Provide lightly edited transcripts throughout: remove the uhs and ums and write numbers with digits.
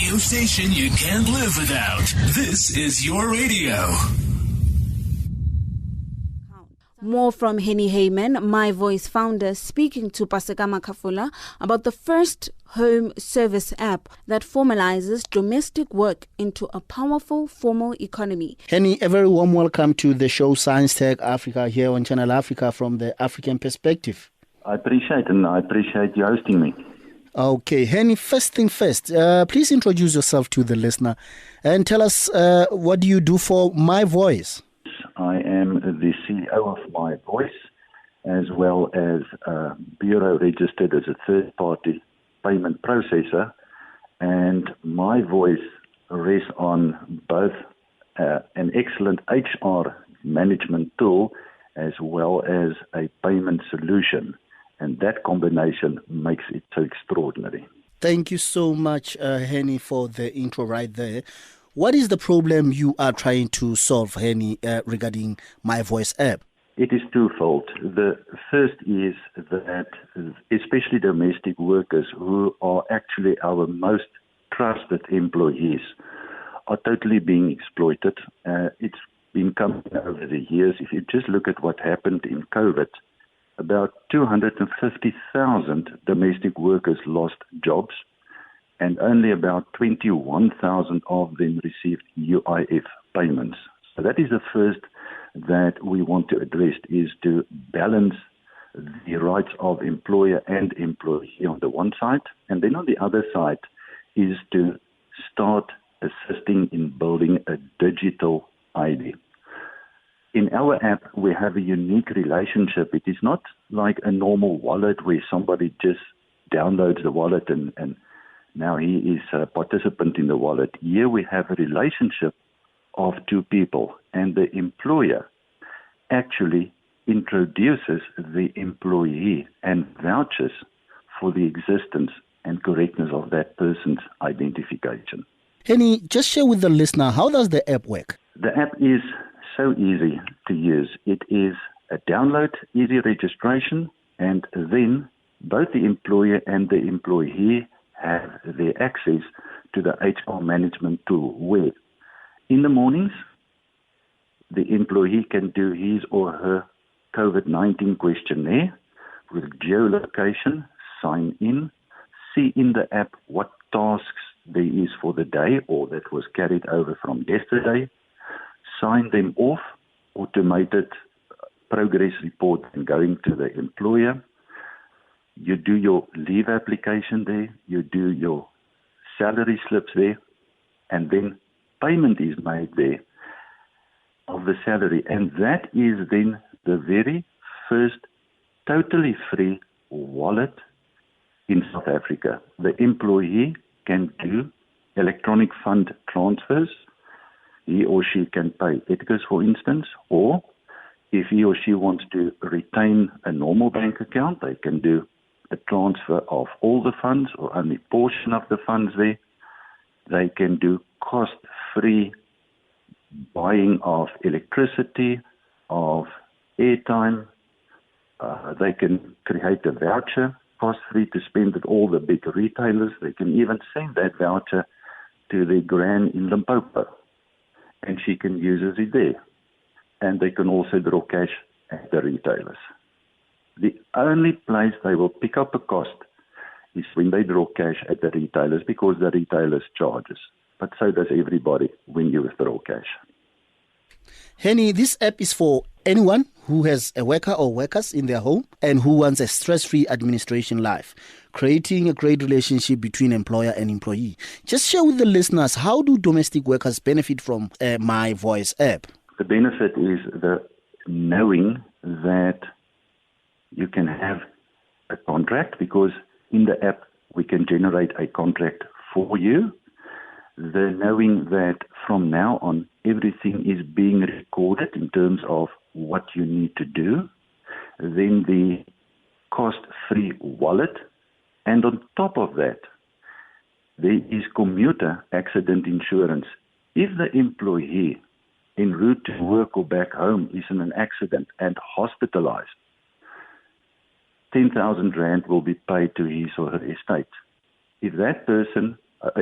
radio station you can't live without. This is your radio. More from Hennie Heymans, MiVoice founder, speaking to Paseka Kafula about the first home service app that formalizes domestic work into a powerful formal economy. Hennie, a very warm welcome to the show Science Tech Africa here on Channel Africa from the African perspective. I appreciate you hosting me. Okay, Hennie, first thing first, please introduce yourself to the listener and tell us what do you do for MiVoice? I am the CEO of MiVoice, as well as bureau registered as a third-party payment processor, and MiVoice rests on both an excellent HR management tool as well as a payment solution, and that combination makes it so extraordinary. Thank you so much, Hennie, for the intro right there. What is the problem you are trying to solve, Hennie, regarding MiVoice app? It is twofold. The first is that especially domestic workers, who are actually our most trusted employees, are totally being exploited. It's been coming over the years. If you just look at what happened in COVID, about 250,000 domestic workers lost jobs, and only about 21,000 of them received UIF payments. So that is the first that we want to address, is to balance the rights of employer and employee on the one side, and then on the other side is to start assisting in building a digital ID. In our app, we have a unique relationship. It is not like a normal wallet where somebody just downloads the wallet and now he is a participant in the wallet. Here we have a relationship of two people, and the employer actually introduces the employee and vouches for the existence and correctness of that person's identification. Hennie, just share with the listener, how does the app work? The app is so easy to use. It is a download, easy registration, and then both the employer and the employee have their access to the HR management tool, where in the mornings the employee can do his or her COVID-19 questionnaire with geolocation, sign in, see in the app what tasks there is for the day or that was carried over from yesterday, sign them off, automated progress report and going to the employer. You do your leave application there, you do your salary slips there, and then payment is made there of the salary. And that is then the very first totally free wallet in South Africa. The employee can do electronic fund transfers. He or she can pay Edgar's, for instance, or if he or she wants to retain a normal bank account, they can do a transfer of all the funds or only portion of the funds there. They can do cost-free buying of electricity, of airtime. They can create a voucher, cost-free, to spend at all the big retailers. They can even send that voucher to their gran in Limpopo, and she can use it there. And they can also draw cash at the retailers. The only place they will pick up a cost is when they draw cash at the retailers, because the retailers charges. But so does everybody when you withdraw cash. Hennie, this app is for anyone who has a worker or workers in their home and who wants a stress-free administration life, creating a great relationship between employer and employee. Just share with the listeners, how do domestic workers benefit from MiVoice app? The benefit is the knowing that you can have a contract, because in the app we can generate a contract for you. The knowing that from now on everything is being recorded in terms of what you need to do. Then the cost-free wallet. And on top of that, there is commuter accident insurance. If the employee en route to work or back home is in an accident and hospitalized, 10,000 rand will be paid to his or her estate. If that person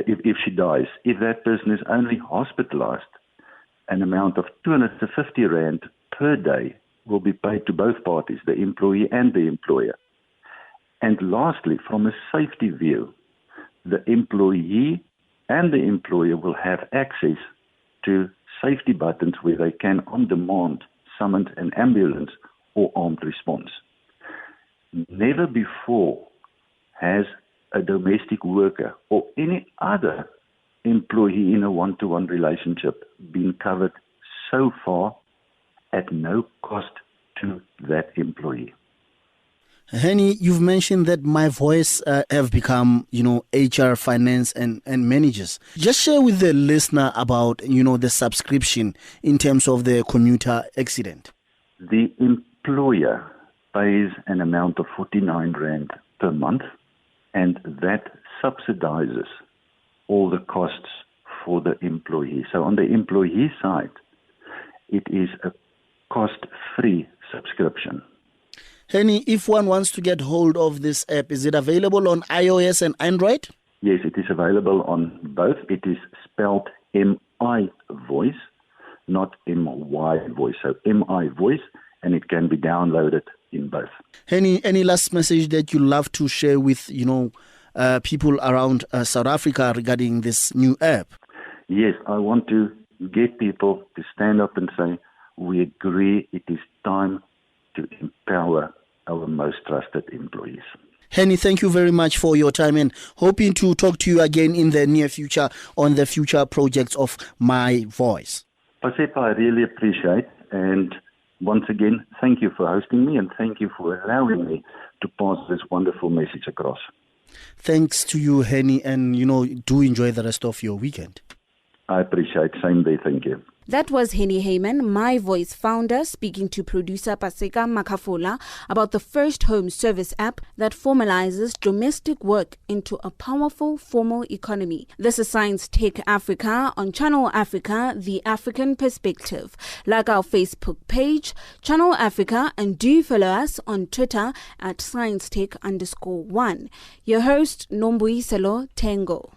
if she dies, if that person is only hospitalized, an amount of 250 rand per day will be paid to both parties, the employee and the employer. And lastly, from a safety view, the employee and the employer will have access to safety buttons where they can, on demand, summon an ambulance or armed response. Never before has a domestic worker or any other employee in a one-to-one relationship been covered so far at no cost to that employee. Hennie, you've mentioned that MiVoice have become, HR, finance and managers. Just share with the listener about, the subscription in terms of the commuter accident. The employer pays an amount of 49 Rand per month, and that subsidizes all the costs for the employee. So on the employee side, it is a cost-free subscription. Hennie, if one wants to get hold of this app, is it available on iOS and Android? Yes, it is available on both. It is spelled MiVoice, not M-Y voice. So MiVoice, and it can be downloaded in both. Hennie, any last message that you love to share with, people around South Africa regarding this new app? Yes, I want to get people to stand up and say, we agree it is time to empower our most trusted employees. Hennie, thank you very much for your time and hoping to talk to you again in the near future on the future projects of MiVoice. Pasepa, I really appreciate, and once again, thank you for hosting me and thank you for allowing me to pass this wonderful message across. Thanks to you, Hennie, and do enjoy the rest of your weekend. I appreciate. Same day, thank you. That was Hennie Heymans, MiVoice founder, speaking to producer Paseka Makafula about the first home service app that formalizes domestic work into a powerful formal economy. This is Science Tech Africa on Channel Africa, the African Perspective. Like our Facebook page, Channel Africa, and do follow us on Twitter at ScienceTech_1. Your host, Nombuyiselo Tengo.